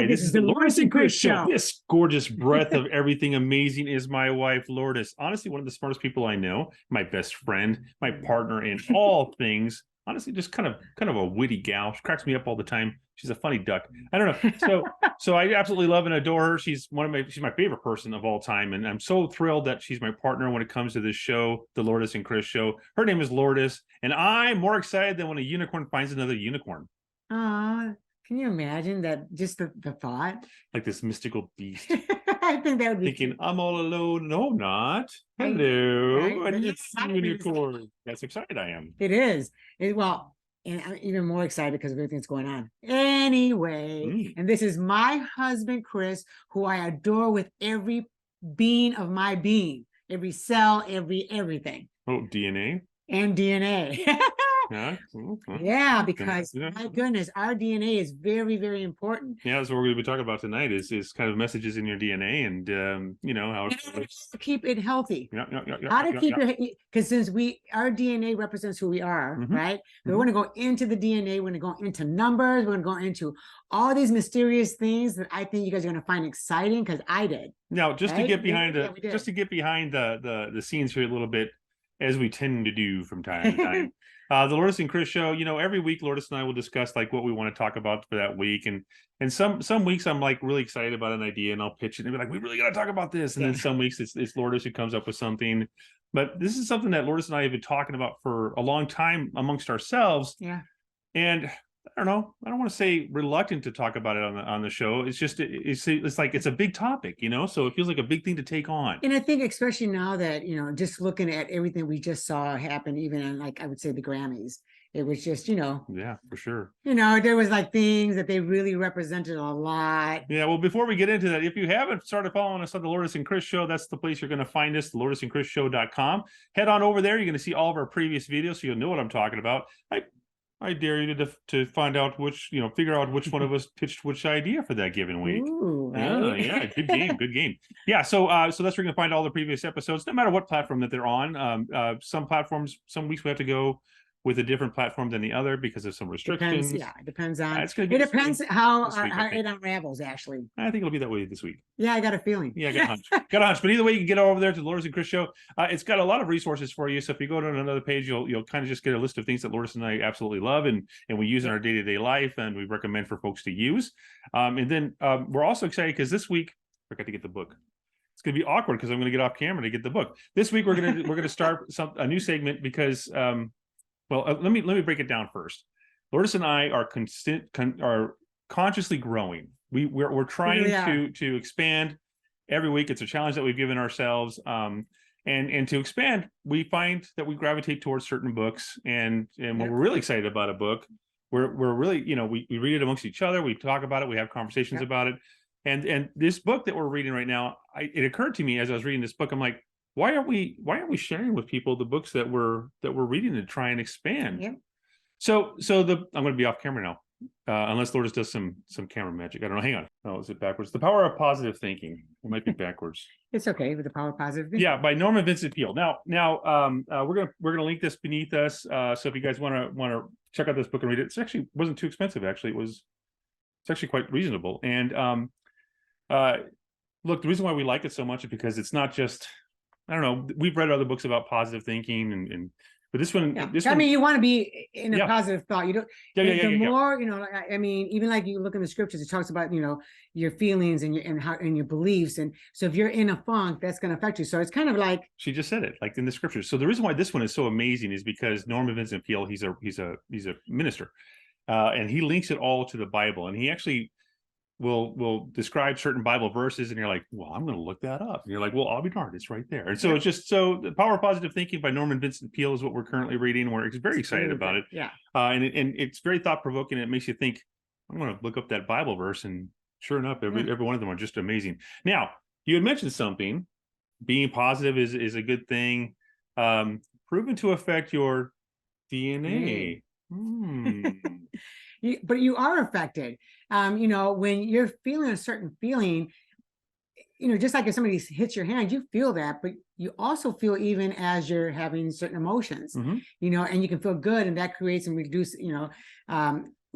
Hi, this is the Lourdes and Chris show. This gorgeous breath of everything amazing is my wife, Lourdes. Honestly, one of the smartest people I know, my best friend, my partner in all things. Honestly, just kind of a witty gal. She cracks me up all the time. She's a funny duck. I don't know. So I absolutely love and adore her. She's my favorite person of all time, and I'm so thrilled that she's my partner when it comes to this show, the Lourdes and Chris show. Her name is Lourdes, and I'm more excited than when a unicorn finds another unicorn. Can you imagine that? Just the thought, like this mystical beast. I think that would be thinking, I'm all alone. No, I'm not. Hello, right? And it's unicorn. That's excited I am. It is. Well, and I'm even more excited because of everything that's going on. Anyway, and this is my husband, Chris, who I adore with every being of my being, every cell, everything. Oh, DNA and DNA. Yeah. Yeah, because my goodness, our DNA is very, very important. Yeah, that's what we're going to be talking about tonight is kind of messages in your DNA and how to keep it healthy. How to keep it, because since our DNA represents who we are, right? We're going to go into the DNA, we're going to go into numbers, we're going to go into all these mysterious things that I think you guys are going to find exciting, because I did. Now, just to get behind the scenes here a little bit, as we tend to do from time to time. The Lourdes and Chris show, every week Lourdes and I will discuss like what we want to talk about for that week. And some weeks I'm like really excited about an idea and I'll pitch it and be like, we really got to talk about this. And then some weeks it's Lourdes who comes up with something. But this is something that Lourdes and I have been talking about for a long time amongst ourselves. Yeah. And I don't know. I don't want to say reluctant to talk about it on the show. It's just it's like it's a big topic, so it feels like a big thing to take on. And I think especially now that just looking at everything we just saw happen, even in like I would say the Grammys, it was just yeah, for sure. There was like things that they really represented a lot. Yeah. Well, before we get into that, if you haven't started following us on the Lourdes and Chris show, that's the place you're going to find us, lourdesandchrisshow.com. Head on over there. You're going to see all of our previous videos, so you'll know what I'm talking about. I dare you to find out figure out which one of us pitched which idea for that given week. Ooh, right? Yeah, good game. Yeah, so that's where you're gonna find all the previous episodes, no matter what platform that they're on. Some platforms, some weeks we have to go with a different platform than the other because of some restrictions. It depends on. It depends how it unravels. Actually, I think it'll be that way this week. Yeah, I got a feeling. Yeah, I got a hunch. Got a hunch. But either way, you can get over there to the Lourdes and Chris show. It's got a lot of resources for you. So if you go to another page, you'll kind of just get a list of things that Lourdes and I absolutely love and we use in our day-to-day life and we recommend for folks to use. And then we're also excited because this week I forgot to get the book. It's going to be awkward because I'm going to get off camera to get the book. This week we're going to start a new segment because let me break it down first. Lourdes and I are consciously growing. We're trying to expand every week. It's a challenge that we've given ourselves. And to expand, we find that we gravitate towards certain books. And when we're really excited about a book, we're really, we read it amongst each other. We talk about it. We have conversations about it. And this book that we're reading right now, it occurred to me as I was reading this book, I'm like, why aren't we sharing with people the books that we're reading to try and expand? Yeah. So I'm going to be off camera now. Unless Lourdes does some camera magic. I don't know. Hang on. Oh, is it backwards? The Power of Positive Thinking. It might be backwards. It's okay with The Power of Positive Thinking. Yeah, by Vincent Peale. Now, we're gonna link this beneath us. So if you guys want to check out this book and read it, it actually wasn't too expensive. Actually, it's actually quite reasonable. And look, the reason why we like it so much is because it's not just, I don't know. We've read other books about positive thinking but this one, you want to be in a positive thought. You don't. The more, even like you look in the scriptures, it talks about, your feelings and your beliefs. And so if you're in a funk, that's going to affect you. So it's kind of like she just said it, like in the scriptures. So the reason why this one is so amazing is because Vincent Peale, he's a minister, and he links it all to the Bible, and he actually will describe certain Bible verses, and you're like, well, I'm going to look that up. And you're like, well, I'll be darned, it's right there. And so it's just the Power of Positive Thinking by Vincent Peale is what we're currently reading. We're very excited about it. Yeah. And it's very thought provoking. It makes you think, I'm going to look up that Bible verse, and sure enough, every one of them are just amazing. Now, you had mentioned something. Being positive is a good thing. Proven to affect your DNA. But you are affected. When you're feeling a certain feeling, just like if somebody hits your hand, you feel that, but you also feel even as you're having certain emotions, and you can feel good, and that creates and reduce,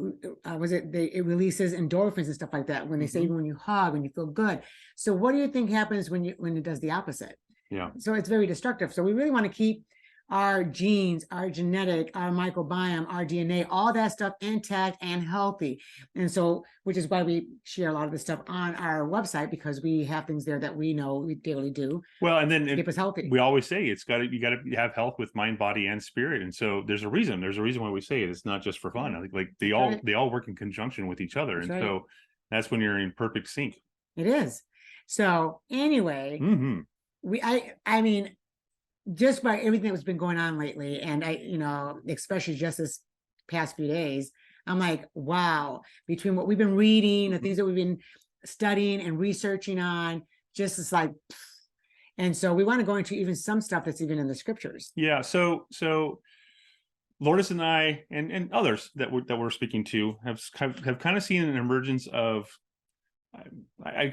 it releases endorphins and stuff like that when they say Mm-hmm. when you hug and you feel good. So what do you think happens when it does the opposite? Yeah. So it's very destructive. So we really want to keep our genes, our genetic, our microbiome, our DNA, all that stuff intact and healthy. And so, which is why we share a lot of this stuff on our website, because we have things there that we know we daily do. Well, and then to keep us healthy. We always say you got to have health with mind, body, and spirit. And so there's a reason why we say it. It's not just for fun. I think like they all work in conjunction with each other. That's and right. So that's when you're in perfect sync. It is. So anyway, I mean, just by everything that's been going on lately, and especially just this past few days, I'm like, wow, between what we've been reading, the things that we've been studying and researching on, just it's like, and so we want to go into even some stuff that's even in the scriptures. Yeah. So Lourdes and I and others that we're speaking to have kind of seen an emergence of,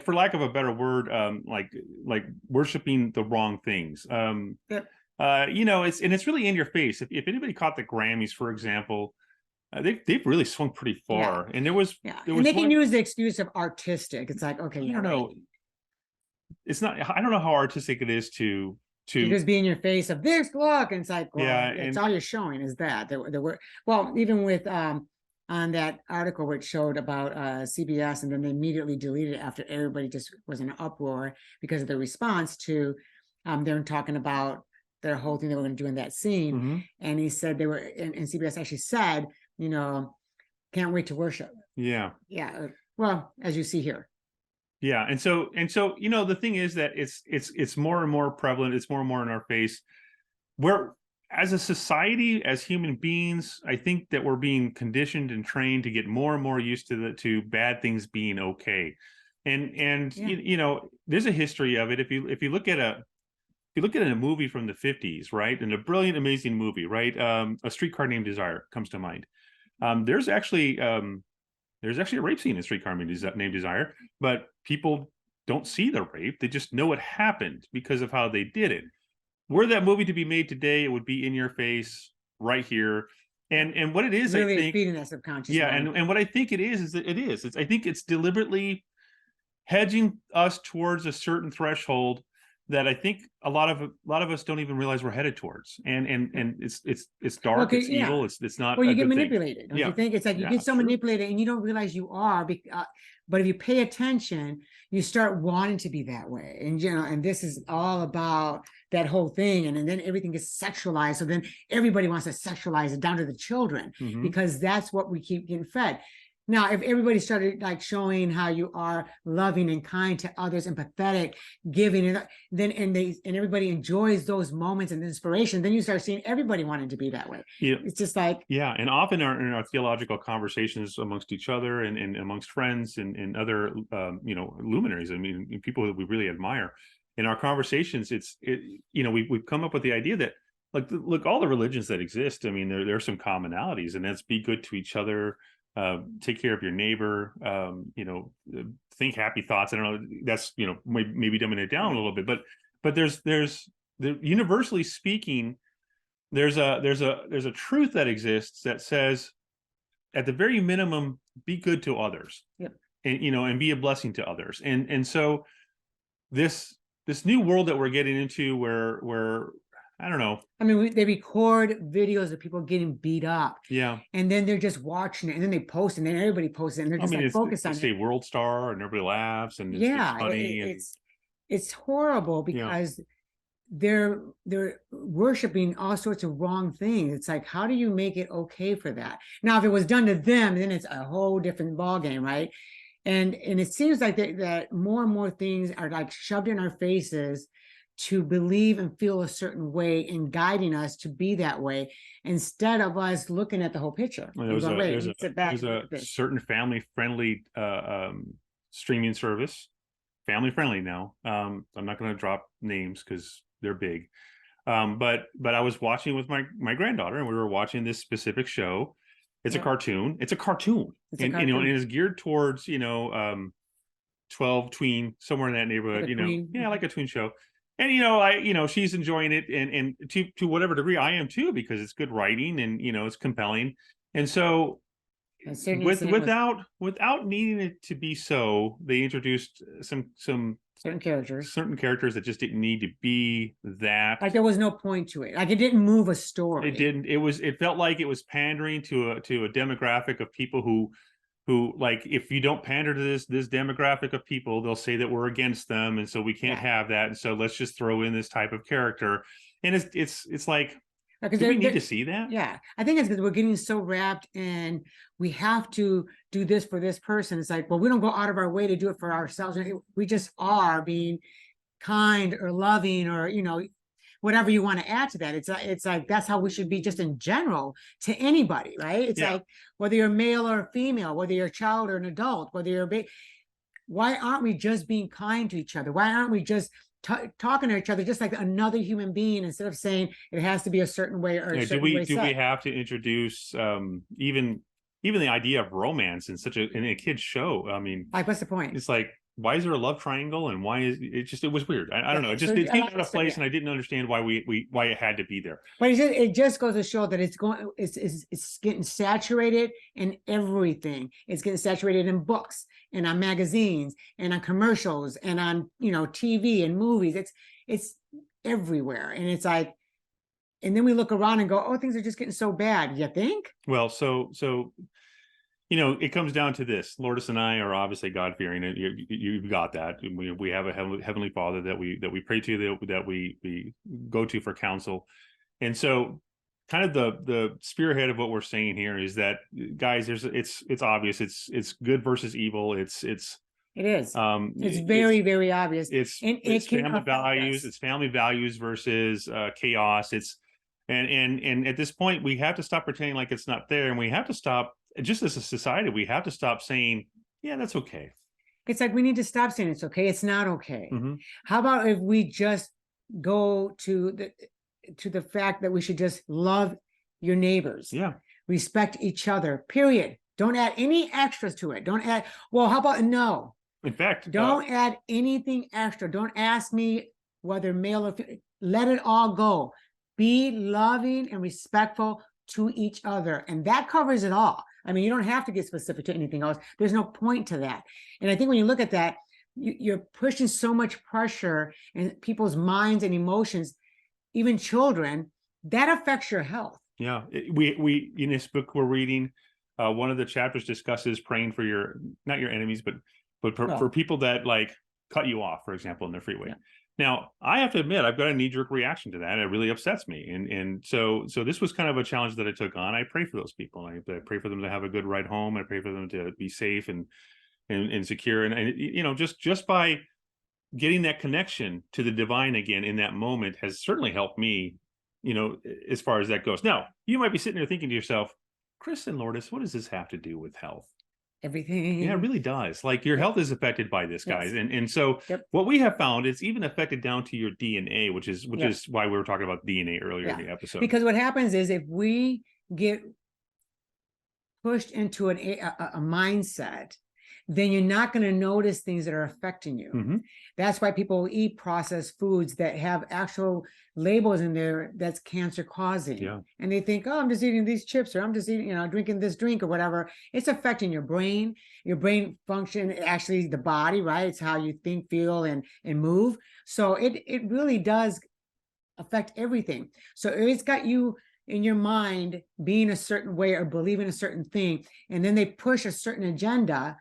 for lack of a better word, like worshiping the wrong things. Yep. It's really in your face. If anybody caught the Grammys, for example, they've really swung pretty far. And and they can use the excuse of artistic. It's like, okay, I don't know. It's not. I don't know how artistic it is to just be in your face of this look, and it's like, well, and all you're showing is that the word. Well, even with on that article which showed about CBS, and then they immediately deleted it after everybody just was in an uproar because of the response to them talking about their whole thing they were going to do in that scene. And he said they were, and CBS actually said, can't wait to worship. Yeah. Well, as you see here. Yeah. And so, the thing is that it's more and more prevalent. It's more and more in our face. We're, as a society, as human beings, I think that we're being conditioned and trained to get more and more used to bad things being okay. And there's a history of it. If you look at a movie from the 50s, right? And a brilliant, amazing movie, right? A Streetcar Named Desire comes to mind. There's actually a rape scene in Streetcar Named Desire, but people don't see the rape. They just know it happened because of how they did it. Were that movie to be made today, it would be in your face right here. And what it is, really I think, feeding that subconscious. Yeah, and what I think it is that I think it's deliberately hedging us towards a certain threshold that I think a lot of us don't even realize we're headed towards. And it's dark, it's evil, it's not. Well, you get manipulated. Don't you think? It's like you get so manipulated and you don't realize you are. But if you pay attention, you start wanting to be that way. And this is all about that whole thing. And then everything gets sexualized. So then everybody wants to sexualize it down to the children, because that's what we keep getting fed. Now, if everybody started like showing how you are loving and kind to others, empathetic, giving, and everybody enjoys those moments and inspiration, then you start seeing everybody wanting to be that way. It's just like, and often in our theological conversations amongst each other and amongst friends and other luminaries. I mean, people that we really admire. In our conversations, we've come up with the idea that look, all the religions that exist. I mean, there are some commonalities, and that's be good to each other. Take care of your neighbor, think happy thoughts. I don't know, that's, maybe dumbing it down a little bit, but there's universally speaking, there's a truth that exists that says, at the very minimum, be good to others. And be a blessing to others. And so this new world that we're getting into where I don't know. I mean, they record videos of people getting beat up. Yeah. And then they're just watching it, and then they post, and then everybody posts it, and they're just focused on it. Say world star, and everybody laughs, and it's funny. It's horrible because they're worshiping all sorts of wrong things. It's like, how do you make it okay for that? Now, if it was done to them, then it's a whole different ballgame, right? And it seems like that more and more things are like shoved in our faces to believe and feel a certain way and guiding us to be that way, instead of us looking at the whole picture. There's a certain family-friendly streaming service, family-friendly now. I'm not going to drop names because they're big. But I was watching with my granddaughter, and we were watching this specific show. It's a cartoon. It's a cartoon. And it is geared towards 12 tween, somewhere in that neighborhood. Like a tween show. And she's enjoying it, and to whatever degree I am too, because it's good writing and it's compelling. And so A certain incident was without needing it to be so, they introduced some certain characters that just didn't need to be that. like there was no point to it. Like it didn't move a story. It didn't. It felt like it was pandering to a demographic of people who like, if you don't pander to this demographic of people, they'll say that we're against them, and so we can't have that, and so let's just throw in this type of character. And it's like, do we need to see that? Yeah, I think it's because we're getting so wrapped in we have to do this for this person. It's like, well, we don't go out of our way to do it for ourselves. We just are being kind or loving, or whatever you want to add to that. It's like that's how we should be just in general to anybody, right? It's like whether you're male or female, whether you're a child or an adult, whether you're a baby. Why aren't we just being kind to each other? Why aren't we just talking to each other just like another human being, instead of saying it has to be a certain way or a certain way do we have to introduce even the idea of romance in a kid's show? I mean, like, what's the point? It's like, why is there a love triangle, and why is it was weird. I don't know. It came out of place, and I didn't understand why why it had to be there. But it just goes to show that it's getting saturated in everything. It's getting saturated in books and on magazines and on commercials and on TV and movies. It's everywhere, and it's like, and then we look around and go, oh, things are just getting so bad. You think? Well, so it comes down to this. Lourdes and I are obviously God-fearing. You've got that. We have a heavenly Father that we pray to, that we go to for counsel. And so kind of the spearhead of what we're saying here is that, guys, it's obvious. It's good versus evil. It is. It's very, very obvious. It's family values. It's family values versus chaos. And at this point, we have to stop pretending like it's not there, and we have to stop. Just as a society, we have to stop saying, yeah, that's okay. It's like we need to stop saying it's okay. It's not okay. Mm-hmm. How about if we just go to the fact that we should just love your neighbors? Yeah. Respect each other, period. Don't add any extras to it. Don't add, well, how about no? In fact, don't add anything extra. Don't ask me whether male or female. Let it all go. Be loving and respectful to each other. And that covers it all. I mean, you don't have to get specific to anything else. There's no point to that. And I think when you look at that, you're pushing so much pressure in people's minds and emotions, even children, that affects your health. Yeah. We in this book we're reading, one of the chapters discusses praying for not your enemies, but for people that like cut you off, for example, in the freeway. Yeah. Now, I have to admit, I've got a knee-jerk reaction to that. It really upsets me. And so this was kind of a challenge that I took on. I pray for those people. I pray for them to have a good ride home. I pray for them to be safe and secure. And just by getting that connection to the divine again in that moment has certainly helped me, as far as that goes. Now, you might be sitting there thinking to yourself, Chris and Lourdes, what does this have to do with health? Everything. Yeah, it really does. Like, your health is affected by this, guys. Yes. And so what we have found, it's even affected down to your DNA, which is why we were talking about DNA earlier in the episode. Because what happens is if we get pushed into a mindset, then you're not going to notice things that are affecting you. Mm-hmm. That's why people eat processed foods that have actual labels in there that's cancer causing. Yeah. And they think, oh, I'm just eating these chips, or I'm just eating, drinking this drink or whatever. It's affecting your brain function, actually the body, right? It's how you think, feel, and move. So it really does affect everything. So it's got you in your mind being a certain way or believing a certain thing. And then they push a certain agenda,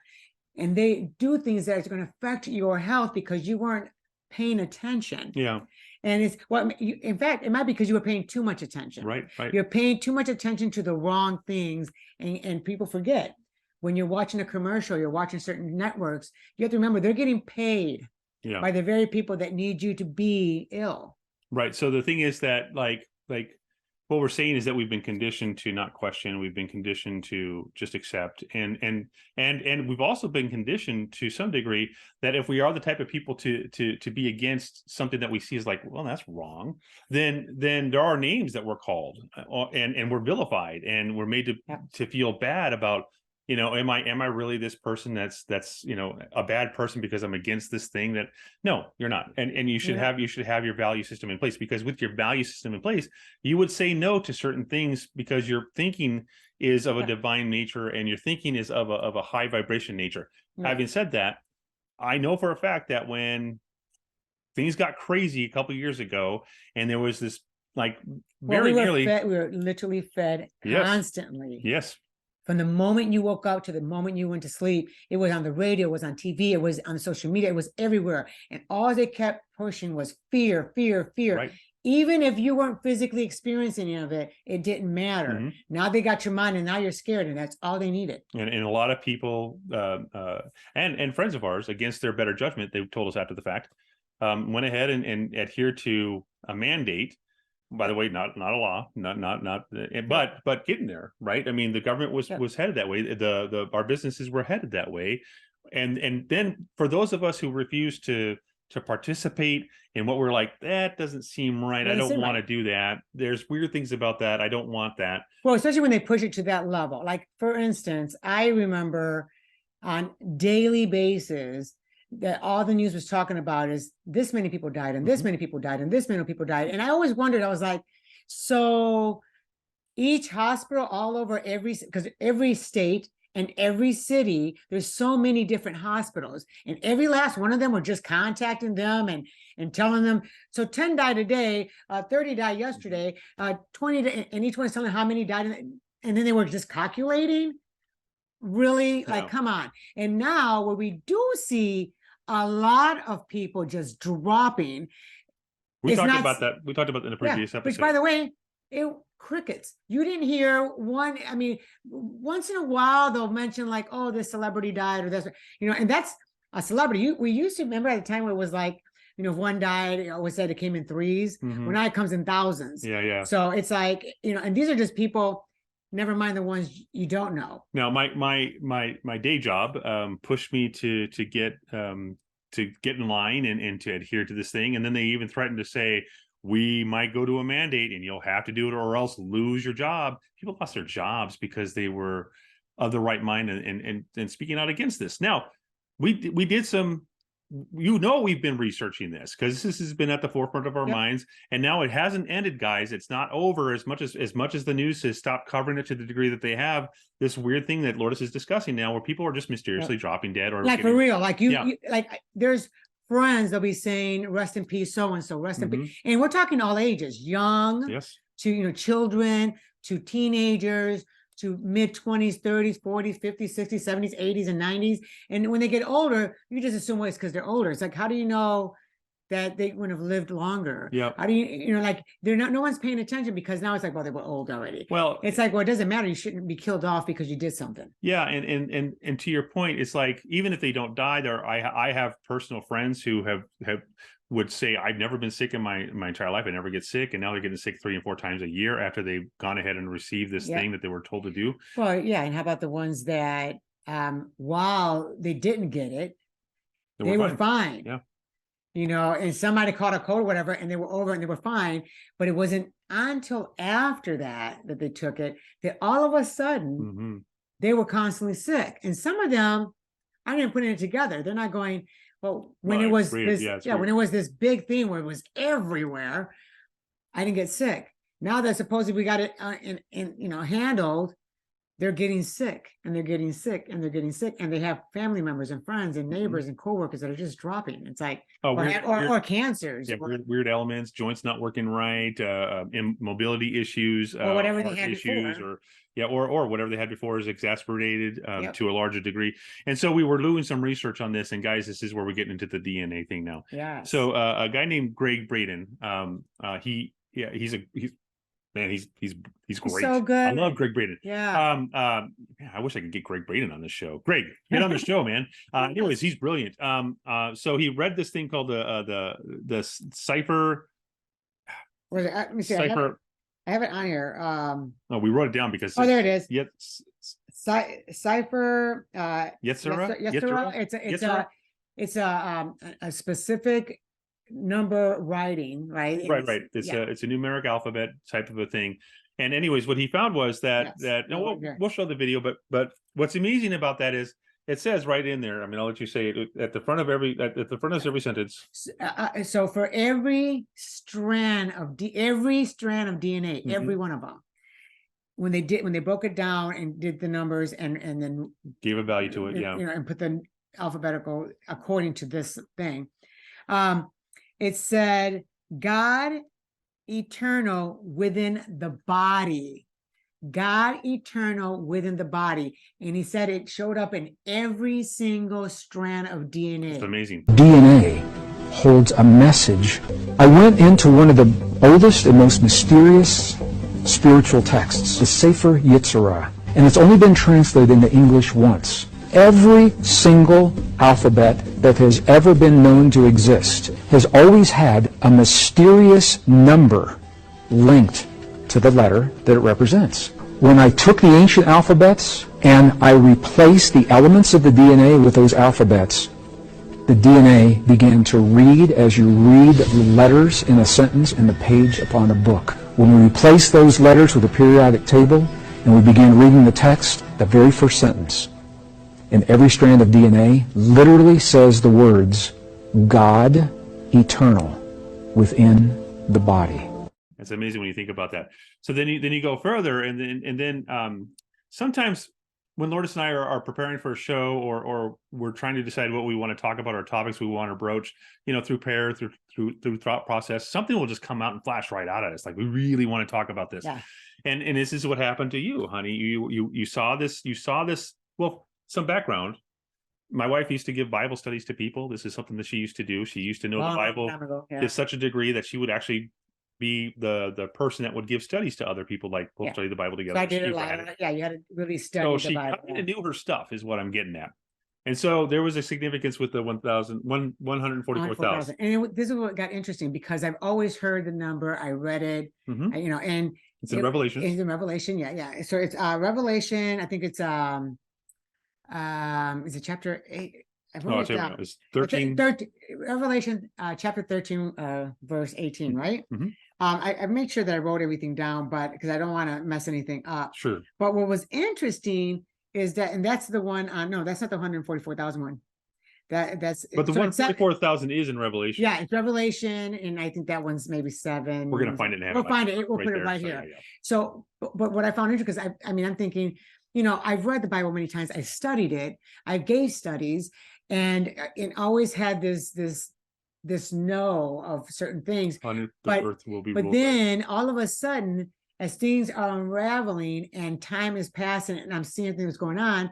and they do things that are going to affect your health because you weren't paying attention. Yeah. And in fact, it might be because you were paying too much attention. Right. You're paying too much attention to the wrong things, and people forget. When you're watching a commercial, you're watching certain networks, you have to remember they're getting paid by the very people that need you to be ill. Right. So the thing is that like what we're saying is that we've been conditioned to not question. We've been conditioned to just accept, and we've also been conditioned to some degree that if we are the type of people to be against something that we see as like, well, that's wrong, then there are names that we're called, and we're vilified, and we're made to feel bad about am I really this person that's a bad person because I'm against this thing? That no, you're not. And you should have your value system in place, because with your value system in place, you would say no to certain things because your thinking is of a divine nature and your thinking is of a high vibration nature. Having said that, I know for a fact that when things got crazy a couple of years ago and there was this like we were literally fed constantly. Yes. From the moment you woke up to the moment you went to sleep, it was on the radio, it was on TV, it was on social media, it was everywhere. And all they kept pushing was fear, fear, fear. Right. Even if you weren't physically experiencing any of it, it didn't matter. Now they got your mind and now you're scared, and that's all they needed. And a lot of people and friends of ours, against their better judgment, they told us after the fact, went ahead and adhered to a mandate. By the way, not a law, but getting there, right? I mean, the government was headed that way. Our businesses were headed that way, and then for those of us who refuse to participate in what we're like, that doesn't seem right. I don't want to do that. There's weird things about that. I don't want that. Well, especially when they push it to that level. Like, for instance, I remember on daily basis that all the news was talking about is this many people died and this many people died and this many people died. And I always wondered, I was like, so each hospital all over because every state and every city, there's so many different hospitals, and every last one of them were just contacting them and telling them, so 10 died a day, 30 died yesterday, 20, and each one is telling how many died. And then they were just calculating. Really? Like, come on. And now where we do see a lot of people just dropping. We talked about that in the previous episode. Which, by the way, crickets. You didn't hear one. I mean, once in a while they'll mention like, oh, this celebrity died or this, and that's a celebrity. We used to remember at the time where it was like, if one died, it always said it came in threes. Well, now it comes in thousands. Yeah. So it's like, and these are just people. Never mind the ones you don't know. Now, my day job pushed me to get in line and to adhere to this thing, and then they even threatened to say, we might go to a mandate and you'll have to do it or else lose your job. People lost their jobs because they were of the right mind and speaking out against this. Now, we did some. We've been researching this because this has been at the forefront of our minds, and now it hasn't ended, guys. It's not over. As much as the news has stopped covering it to the degree that they have, this weird thing that Lourdes is discussing now, where people are just mysteriously dropping dead, or like for real, like you like there's friends they'll be saying rest in peace so and so, rest in peace, and we're talking all ages, young to children to teenagers to mid-20s, 30s, 40s, 50s, 60s, 70s, 80s, and 90s. And when they get older, you just assume, well, it's because they're older. It's like, how do you know that they would have lived longer? How do you, like, they're not, no one's paying attention because now it's like, well, they were old already. Well, it's like, well, it doesn't matter. You shouldn't be killed off because you did something. Yeah. And to your point, it's like, even if they don't die, I have personal friends who would say, I've never been sick in my entire life. I never get sick. And now they're getting sick 3 and 4 times a year after they've gone ahead and received this thing that they were told to do. Well, yeah. And how about the ones that, while they didn't get it, they were fine. Yeah. And somebody caught a cold or whatever, and they were over and they were fine. But it wasn't until after that they took it, that all of a sudden they were constantly sick. And some of them, I didn't put it together. They're not going, well, when it was when it was this big thing where it was everywhere, I didn't get sick. Now that supposedly we got it handled, they're getting sick and they're getting sick and they're getting sick, and they have family members and friends and neighbors and coworkers that are just dropping. It's like, or cancers, weird elements, joints not working right, mobility issues, or whatever they had issues, before. or whatever they had before is exacerbated to a larger degree. And so we were doing some research on this, and guys, this is where we're getting into the DNA thing now. Yeah. So a guy named Greg Braden, he's great. So good. I love Greg Braden. Yeah. I wish I could get Greg Braden on this show. Greg, get on the show, man. Anyways, he's brilliant. So he read this thing called the cipher. Let me see. Cipher. I have it on here. Oh, we wrote it down because there it is. Yes. Cipher. Yetzirah. It's a specific number writing, right? Right. It's a numeric alphabet type of a thing. And anyways, what he found was that we'll show the video, but what's amazing about that is it says right in there. I mean, I'll let you say it at the front of every every sentence. So for every strand of DNA, every one of them, when they broke it down and did the numbers and then gave a value to it, and put the alphabetical according to this thing, it said God eternal within the body. God eternal within the body. And he said it showed up in every single strand of DNA. It's amazing. DNA holds a message. I went into one of the oldest and most mysterious spiritual texts, the Sefer Yetzirah, and it's only been translated into English once. Every single alphabet that has ever been known to exist has always had a mysterious number linked to the letter that it represents. When I took the ancient alphabets and I replaced the elements of the DNA with those alphabets, the DNA began to read as you read letters in a sentence in the page upon a book. When we replaced those letters with a periodic table and we began reading the text, the very first sentence in every strand of DNA literally says the words, God eternal within the body. It's amazing when you think about that. So then you go further, and then sometimes when Lourdes and I are preparing for a show, or we're trying to decide what we want to talk about, or topics we want to broach, through prayer, through thought process, something will just come out and flash right out at us, like we really want to talk about this. Yeah. And this is what happened to you, honey. You saw this. Well, some background. My wife used to give Bible studies to people. This is something that she used to do. She used to know the Bible to such a degree that she would actually be the person that would give studies to other people, like we'll study the Bible together. So I did a lot. You had to really study the Bible. So she kind of knew her stuff, is what I'm getting at. And so there was a significance with the 144,000. And this is what got interesting, because I've always heard the number. I read it, and it's in Revelation. It's in Revelation, yeah. So it's Revelation. I think it's is it chapter 8? It's 13. Revelation chapter 13, verse 18, right? Mm-hmm. I made sure that I wrote everything down, but because I don't want to mess anything up. Sure. But what was interesting is that, and that's the one. No, that's not the 144,000 one. But the 144,000 is in Revelation. Yeah, it's Revelation, and I think that one's maybe 7. We're gonna find it. We'll find it. We'll put it right here. So, but what I found interesting, because I'm thinking, I've read the Bible many times. I studied it. I gave studies, and always had this know of certain things. But earth will be but then all of a sudden, as things are unraveling and time is passing and I'm seeing things going on,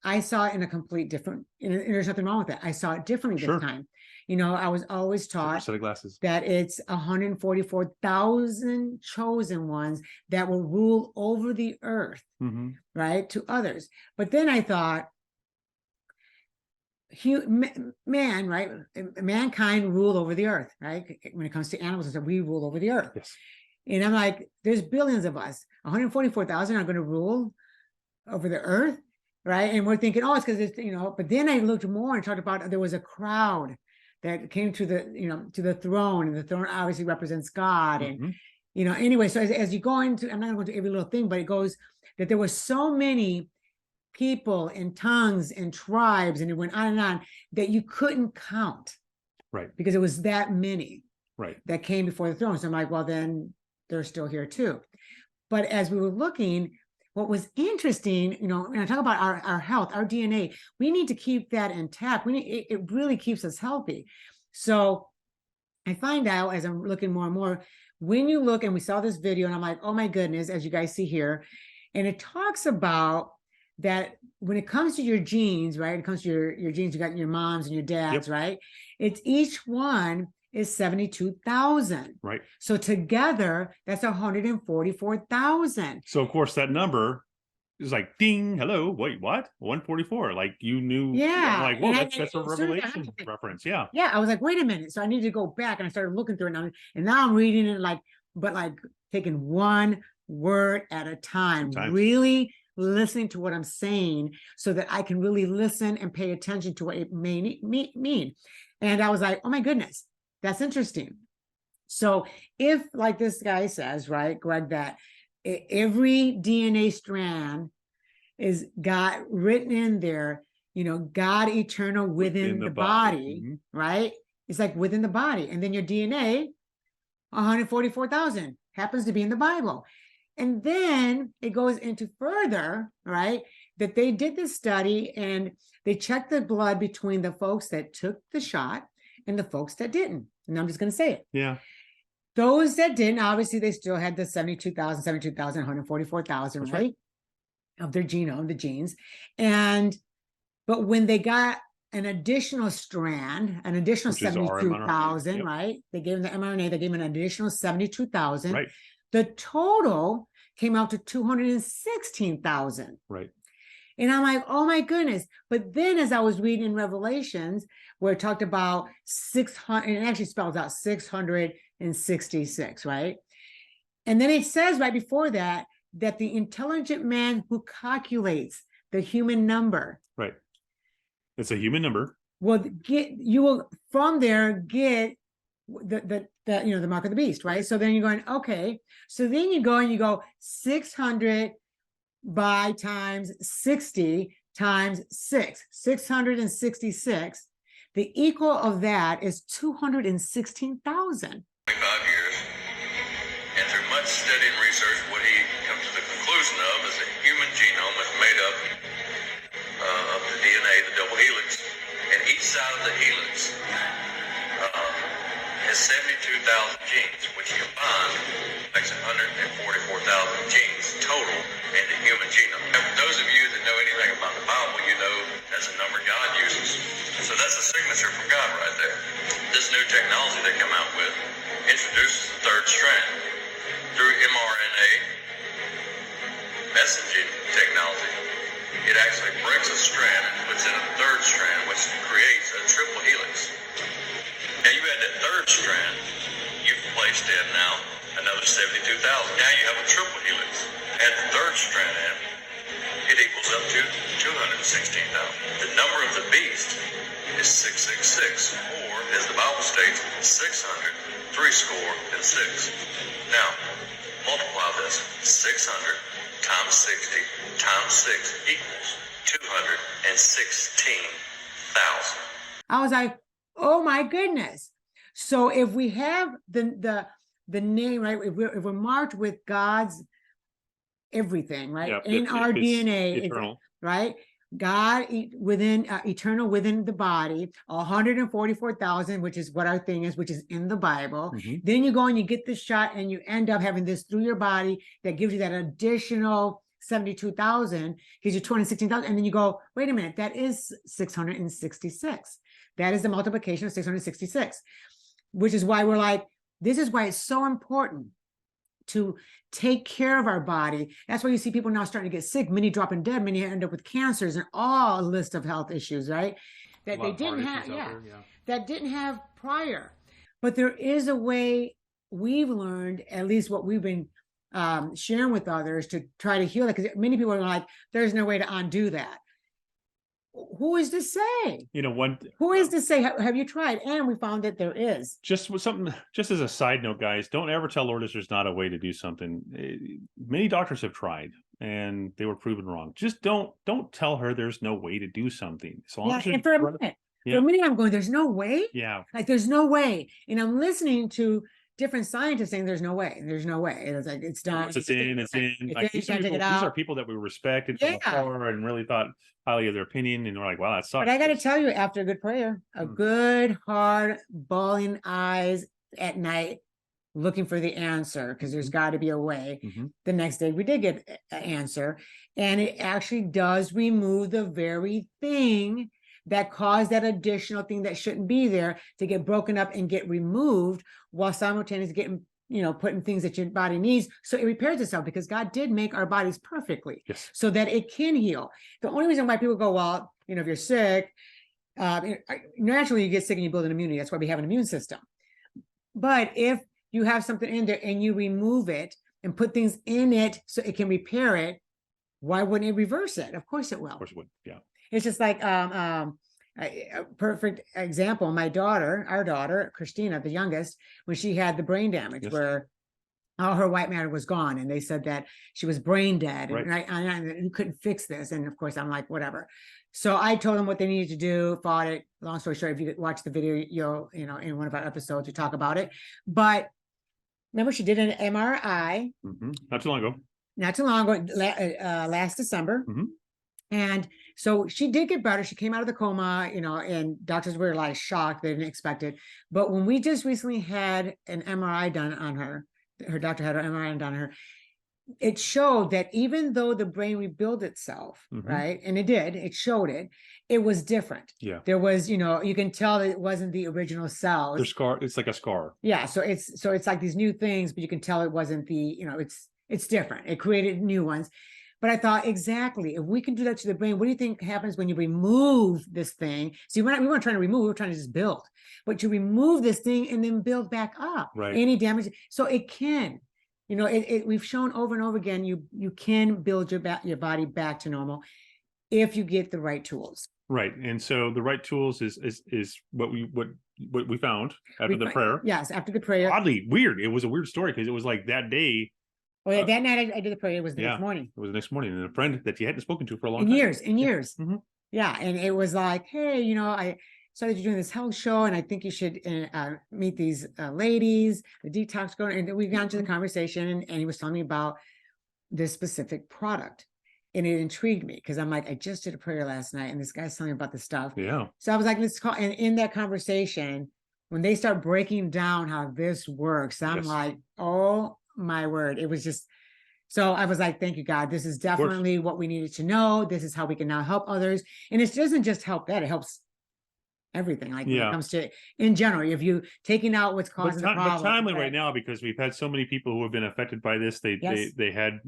I saw it in a complete different, and there's nothing wrong with it. I saw it differently this time. I was always taught set of glasses that it's 144,000 chosen ones that will rule over the earth, right, to others. But then I thought, mankind rule over the earth, right? When it comes to animals, we rule over the earth. Yes. And I'm like, there's billions of us. 144,000 are going to rule over the earth, right? And we're thinking, it's because it's, but then I looked more and talked about there was a crowd that came to the throne, and the throne obviously represents God. And, anyway, so as you go into, I'm not going to go to every little thing, but it goes that there were so many people and tongues and tribes, and it went on and on, that you couldn't count, right? Because it was that many, right, that came before the throne. So I'm like, well, then they're still here too. But as we were looking, what was interesting, when I talk about our health, our DNA, we need to keep that intact. It really keeps us healthy. So I find out, as I'm looking more and more, when you look, and we saw this video, and I'm like, oh my goodness, as you guys see here, and it talks about that when it comes to your genes, right? It comes to your genes, you got your moms and your dads, right? It's each one is 72,000. Right. So together, that's 144,000. So of course that number is like, ding, hello, wait, what? 144. Like you knew. Yeah. Like, whoa, that's a Revelation reference. Yeah. Yeah. I was like, wait a minute. So I need to go back, and I started looking through it now, and now I'm reading it but taking one word at a time. Really listening to what I'm saying, so that I can really listen and pay attention to what it may mean. And I was like, oh my goodness, that's interesting. So if, like this guy says, right, Greg, that every DNA strand is got written in there, God eternal within the body, right? It's like within the body. And then your DNA, 144,000 happens to be in the Bible. And then it goes into further, right? That they did this study and they checked the blood between the folks that took the shot and the folks that didn't. And I'm just going to say it. Yeah. Those that didn't, obviously, they still had the 144,000, That's right? Of their genome, the genes. But when they got an additional strand, an additional 72,000, yep. right? They gave them the mRNA, they gave them an additional 72,000. Right. The total came out to 216,000. Right. And I'm like, oh my goodness. But then as I was reading in Revelations, where it talked about 600, and it actually spells out 666, right? And then it says right before that the intelligent man who calculates the human number. Right. It's a human number. You will from there get the mark of the beast, right? So then you're going, okay. So then you go and you go 600 by times 60 times 6, 666. The equal of that is 216,000. 25 years, and through much study and research, what he comes to the conclusion of is that human genome is made up of the DNA, the double helix, and each side of the helix has 72,000 genes, which combined makes 144,000 genes total in the human genome. And for those of you that know anything about the Bible, you know that's a number God uses. So that's a signature from God right there. This new technology they come out with introduces the third strand through mRNA messaging technology. It actually breaks a strand and puts in a third strand, which creates a triple helix. Now you add that third strand, you've placed in now another 72,000. Now you have a triple helix. Add the third strand in, it equals up to 216,000. The number of the beast is 666, or as the Bible states, 600, 6. Now, multiply this. 600 times 60 times 6 equals 216,000. I was like, oh my goodness. So if we have the name, right, if we're marked with God's everything, right, in our DNA, eternal. Right, God within eternal within the body, 144,000, which is what our thing is, which is in the Bible. Then you go and you get this shot and you end up having this through your body that gives you that additional 72,000, gives you 216,000. And then you go, wait a minute, that is 666. That is the multiplication of 666, which is why we're like, this is why it's so important to take care of our body. That's why you see people now starting to get sick, many dropping dead, many end up with cancers and all a list of health issues, right? That they didn't have, that didn't have prior. But there is a way we've learned, at least what we've been sharing with others to try to heal that, because many people are like, there's no way to undo that. Who is to say? Who is to say? Have you tried? And we found that there is. Just as a side note, guys, don't ever tell Lourdes there's not a way to do something. Many doctors have tried and they were proven wrong. Just don't tell her there's no way to do something. So and for a minute, I'm going, there's no way. Yeah, like there's no way, and I'm listening to different scientists saying there's no way. There's no way. And it's like it's done. It's in. Like, these are people that we respected from afar and really thought highly of their opinion, and we're like, wow, that sucks. But I got to tell you, after a good prayer, a good, hard, bawling eyes at night, looking for the answer, because there's got to be a way. The next day we did get an answer, and it actually does remove the very thing that caused that additional thing that shouldn't be there to get broken up and get removed, while simultaneously getting, putting things that your body needs. So it repairs itself, because God did make our bodies perfectly so that it can heal. The only reason why people go, well, if you're sick, naturally you get sick and you build an immunity. That's why we have an immune system. But if you have something in there and you remove it and put things in it so it can repair it, why wouldn't it reverse it? Of course it will. Of course it would. Yeah. It's just like a perfect example. Our daughter, Christina, the youngest, when she had the brain damage, where all her white matter was gone, and they said that she was brain dead, and, Right. and you couldn't fix this. And of course, I'm like, whatever. So I told them what they needed to do, fought it. Long story short, if you watch the video, you'll, in one of our episodes, we talk about it. But remember, she did an MRI Not too long ago. not too long ago, last December. And so she did get better. She came out of the coma, and doctors were like shocked. They didn't expect it. But when we just recently had an MRI done on her doctor had an MRI done on her, it showed that even though the brain rebuilt itself, right? And it showed it was different. Yeah. There was, you can tell that it wasn't the original cells. The scar, it's like a scar. Yeah. So it's like these new things, but you can tell it wasn't it's different. It created new ones. But I thought, exactly, if we can do that to the brain, what do you think happens when you remove this thing? See, we weren't trying to remove, we were trying to just build. But you remove this thing and then build back up. Right. Any damage. So it can, we've shown over and over again, you can build your body back to normal if you get the right tools. Right. And so the right tools is what we found after the prayer. Yes, after the prayer. Oddly weird. It was a weird story because it was like that day. Well, yeah, that night I did the prayer. It was the next morning. It was the next morning. And a friend that you hadn't spoken to for a long time. In years. Yeah. And it was like, hey, I started doing this health show, and I think you should meet these ladies, the detox girl. And we got into the conversation, and he was telling me about this specific product. And it intrigued me because I'm like, I just did a prayer last night, and this guy's telling me about this stuff. Yeah. So I was like, let's call. And in that conversation, when they start breaking down how this works, I'm like, oh my word. It was just, so I was like, thank you, God. This is definitely what we needed to know. This is how we can now help others. And it doesn't just help that, it helps everything. Like when it comes to, in general, if you taking out what's causing the problem. But timely right now, because we've had so many people who have been affected by this. They had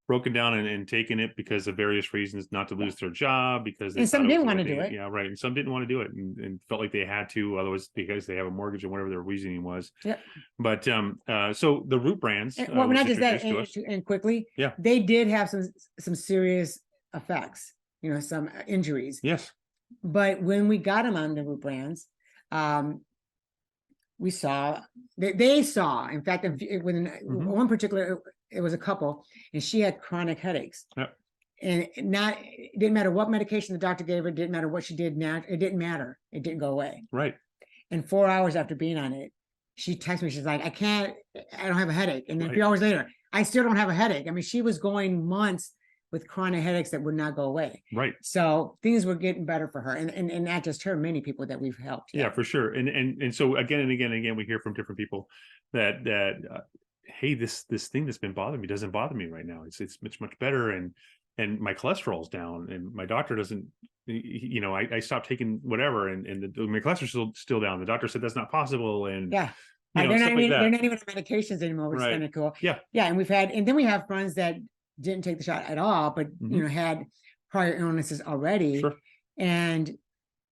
broken down and taken it because of various reasons, not to lose their job, because and some didn't want to do it. Yeah, right. And some didn't want to do it and felt like they had to, otherwise because they have a mortgage or whatever their reasoning was. Yeah. But so the root brands, well, not just that, and quickly, they did have some serious effects, some injuries. Yes. But when we got them on the root brands, we saw they saw, in fact, when one particular, it was a couple, and she had chronic headaches. Yep. And it didn't matter what medication the doctor gave her, it didn't matter what she did now, it didn't matter. It didn't go away. Right. And 4 hours after being on it, she texted me, she's like, I don't have a headache. And then a few hours later, I still don't have a headache. I mean, she was going months with chronic headaches that would not go away. Right. So things were getting better for her. And not just her, many people that we've helped. Yeah, for sure. And so again and again, we hear from different people that hey, this thing that's been bothering me doesn't bother me right now. It's much better, and my cholesterol's down, and my doctor doesn't, I stopped taking whatever, and my cholesterol's still down. The doctor said that's not possible, and they're not even on medications anymore, which is kind of cool. Yeah. And then we have friends that didn't take the shot at all, but had prior illnesses already. Sure. And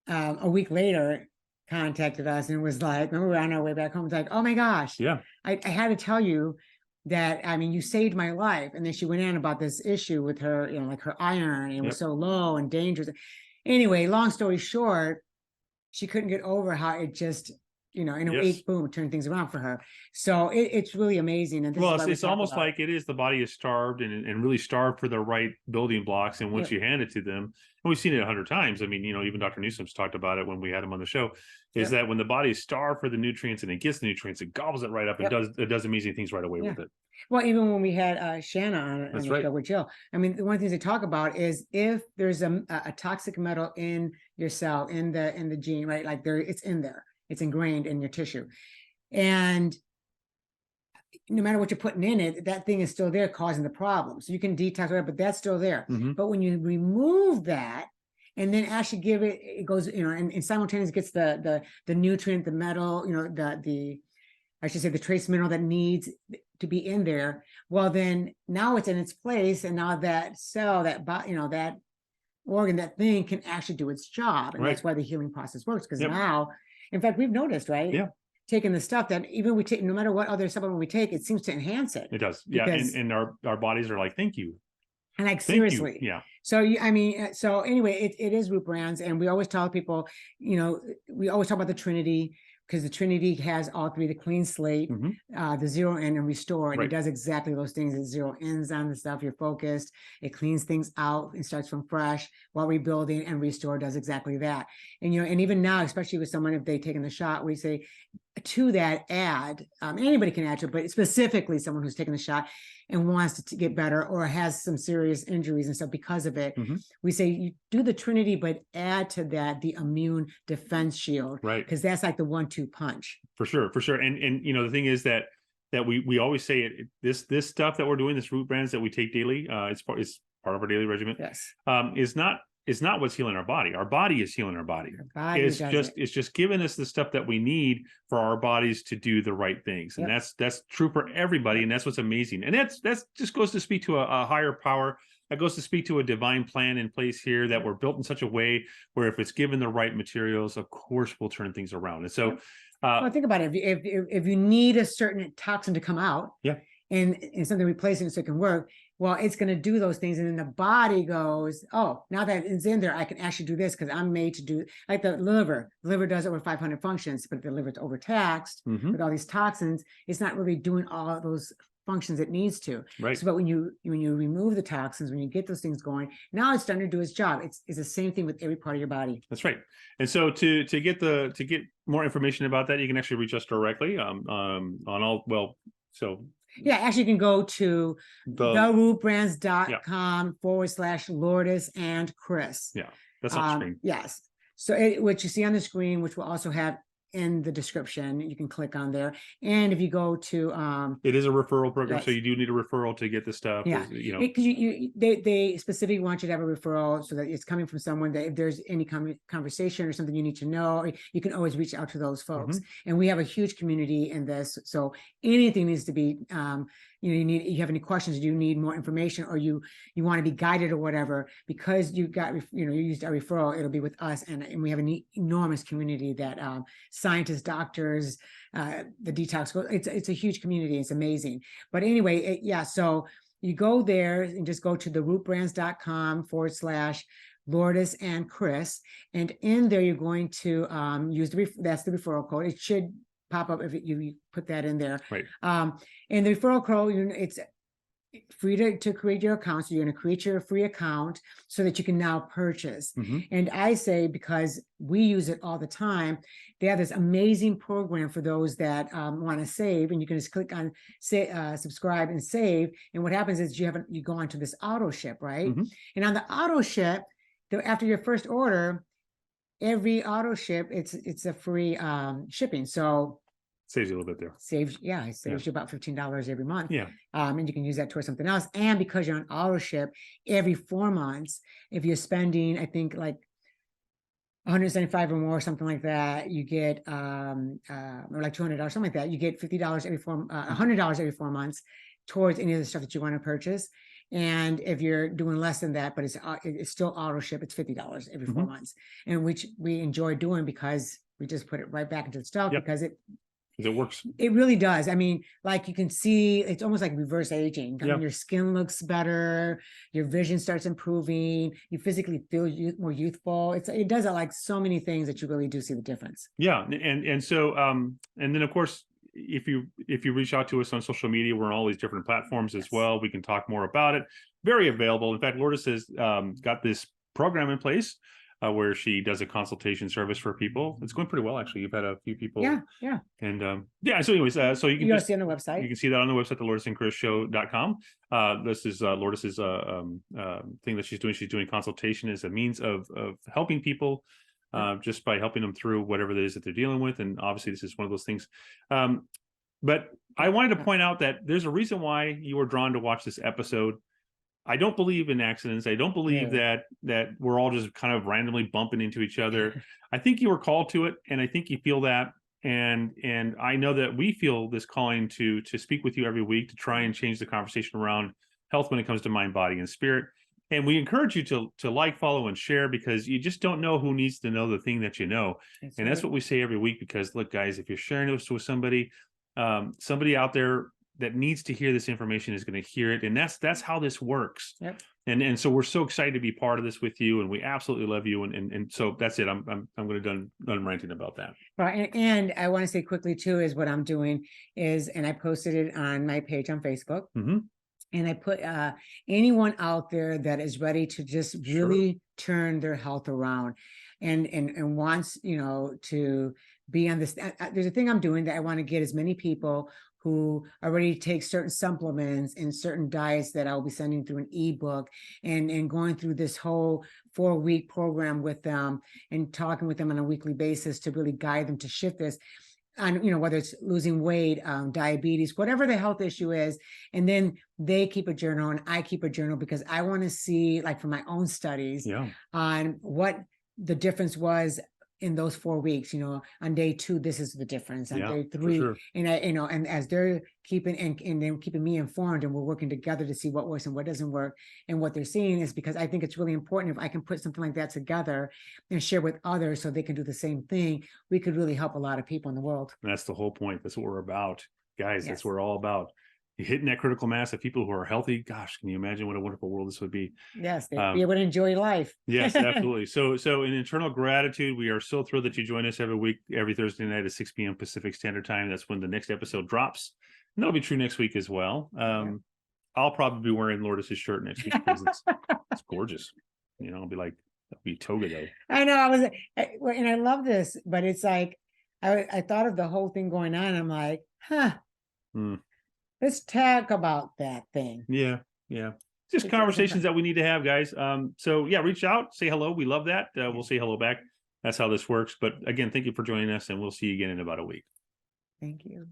a week later contacted us and was like, remember, we were on our way back home, it's like, oh my gosh, I had to tell you that, you saved my life. And then she went in about this issue with her, like her iron, and it was so low and dangerous. Anyway, long story short, she couldn't get over how it just, in a week, boom, turned things around for her. So it's really amazing. And it's almost like it is, the body is starved and really starved for the right building blocks. And once you hand it to them, and we've seen it 100 times. I mean, even Dr. Newsom's talked about it when we had him on the show, is that when the body is starved for the nutrients and it gets the nutrients, it gobbles it right up and does amazing things right away with it. Well, even when we had Shanna on the show with Jill, one of the things they talk about is if there's a toxic metal in your cell, in the gene, right? Like it's in there. It's ingrained in your tissue. And no matter what you're putting in it, that thing is still there causing the problem. So you can detox it, but that's still there. But when you remove that and then actually give it goes, and simultaneously gets the nutrient, the metal, I should say the trace mineral that needs to be in there. Well, then now it's in its place. And now that cell, that organ, that thing can actually do its job. And that's why the healing process works. Because now, in fact, we've noticed, right? Yeah. Taking the stuff that even we take, no matter what other supplement we take, it seems to enhance it. It does. Yeah. And our bodies are like, thank you. And like, seriously. Yeah. So, so anyway, it is root brands. And we always tell people, we always talk about the Trinity, because the Trinity has all three: the clean slate, the zero in, and restore. And it does exactly those things. It zero ins on the stuff. You're focused. It cleans things out and starts from fresh while rebuilding. And restore does exactly that. And and even now, especially with someone, if they've taken the shot, we say to that add, anybody can add to it, but specifically someone who's taken the shot and wants to get better or has some serious injuries and stuff because of it. We say you do the Trinity, but add to that the immune defense shield, right? Because that's like the 1-2 punch. For sure. And the thing is that we always say this stuff that we're doing, this root brands that we take daily, it's part of our daily regimen. Yes, is not what's healing our body. Our body is healing our body. It's just giving us the stuff that we need for our bodies to do the right things. And that's true for everybody. And that's what's amazing. And that's just goes to speak to a higher power. That goes to speak to a divine plan in place here that we're built in such a way where if it's given the right materials, of course, we'll turn things around. And so well, think about it. If you need a certain toxin to come out, and something replacing it so it can work, well, it's going to do those things. And then the body goes, oh, now that it's in there, I can actually do this because I'm made to do, like the liver. The liver does over 500 functions, but the liver's overtaxed with all these toxins. It's not really doing all of those functions it needs to. Right. So, but when you remove the toxins, when you get those things going, now it's starting to do its job. It's the same thing with every part of your body. That's right. And so to get more information about that, you can actually reach us directly Yeah, actually, you can go to therootbrands.com / Lourdes and Chris. Yeah, that's on the screen. Yes. So what you see on the screen, which we'll also have in the description, you can click on there. And if you go to it is a referral program, so you do need a referral to get this stuff. Yeah, because they specifically want you to have a referral so that it's coming from someone that if there's any conversation or something you need to know, you can always reach out to those folks. And we have a huge community in this, so anything needs to be you have any questions, you need more information, or you want to be guided or whatever, because you used our referral, it'll be with us, and we have an enormous community that scientists, doctors, the detox, it's a huge community. It's amazing. But anyway, so you go there and just go to therootbrands.com / Lourdes and Chris, and in there you're going to use that's the referral code. It should pop up if you put that in there. Right. And the referral code, it's free to create your account. So you're going to create your free account so that you can now purchase. And I say, because we use it all the time, they have this amazing program for those that want to save, and you can just click on subscribe and save. And what happens is you go onto this auto ship, right? And on the auto ship, after your first order, every auto ship, it's a free shipping. So saves you a little bit there. It saves you about $15 every month. Yeah. And you can use that towards something else. And because you're on auto ship, every 4 months, if you're spending, I think like $175 or more, something like that, you get or like $200, something like that, you get $50 every $100 every 4 months towards any of the stuff that you want to purchase. And if you're doing less than that, but it's still auto ship, it's $50 every 4 months, and which we enjoy doing because we just put it right back into the stock because it works. It really does. I mean, like you can see, it's almost like reverse aging. I mean, your skin looks better, your vision starts improving, you physically feel more youthful. It does like so many things that you really do see the difference. Yeah, and so and then of course, if you reach out to us on social media, we're on all these different platforms as well. We can talk more about it. Very available. In fact, Lourdes has got this program in place where she does a consultation service for people. It's going pretty well, actually. You've had a few people. Yeah. And so anyways, so you can see on the website. You can see that on the website, the lourdesandchrisshow.com. This is Lourdes's thing that she's doing. She's doing consultation as a means of helping people just by helping them through whatever it is that they're dealing with. And obviously this is one of those things. But I wanted to point out that there's a reason why you were drawn to watch this episode. I don't believe in accidents. I don't believe that we're all just kind of randomly bumping into each other. I think you were called to it, and I think you feel that. And I know that we feel this calling to speak with you every week to try and change the conversation around health when it comes to mind, body, and spirit. And we encourage you to like, follow, and share, because you just don't know who needs to know the thing that you know. That's what we say every week, because look, guys, if you're sharing this with somebody out there that needs to hear this information is going to hear it. And that's how this works. And so we're so excited to be part of this with you, and we absolutely love you. And so that's it. I'm going to done ranting about that. Right. And I want to say quickly too, is what I'm doing is, and I posted it on my page on Facebook. Mm-hmm. And I put anyone out there that is ready to just really turn their health around and wants, to be on this. There's a thing I'm doing that I want to get as many people who are ready to take certain supplements and certain diets that I'll be sending through an ebook and going through this whole 4-week program with them and talking with them on a weekly basis to really guide them to shift this. On, whether it's losing weight, diabetes, whatever the health issue is. And then they keep a journal and I keep a journal because I want to see, like, for my own studies on what the difference was in those 4 weeks. On day 2, this is the difference. On day 3, and and as they're keeping and then keeping me informed, and we're working together to see what works and what doesn't work. And what they're seeing is, because I think it's really important, if I can put something like that together and share with others so they can do the same thing, we could really help a lot of people in the world. And that's the whole point. That's what we're about, guys. Yes. That's what we're all about. Hitting that critical mass of people who are healthy. Gosh, can you imagine what a wonderful world this would be? Yes, they'd be able to enjoy life. Yes, absolutely. So in eternal gratitude, we are so thrilled that you join us every Thursday night at 6 p.m. Pacific Standard Time. That's when the next episode drops. And that'll be true next week as well. I'll probably be wearing Lourdes' shirt next week because it's gorgeous. I'll be toga though. I know. And I love this, but it's like, I thought of the whole thing going on. I'm like, let's talk about that thing. Yeah. Just conversations that we need to have, guys. So reach out, say hello. We love that. We'll say hello back. That's how this works. But again, thank you for joining us, and we'll see you again in about a week. Thank you.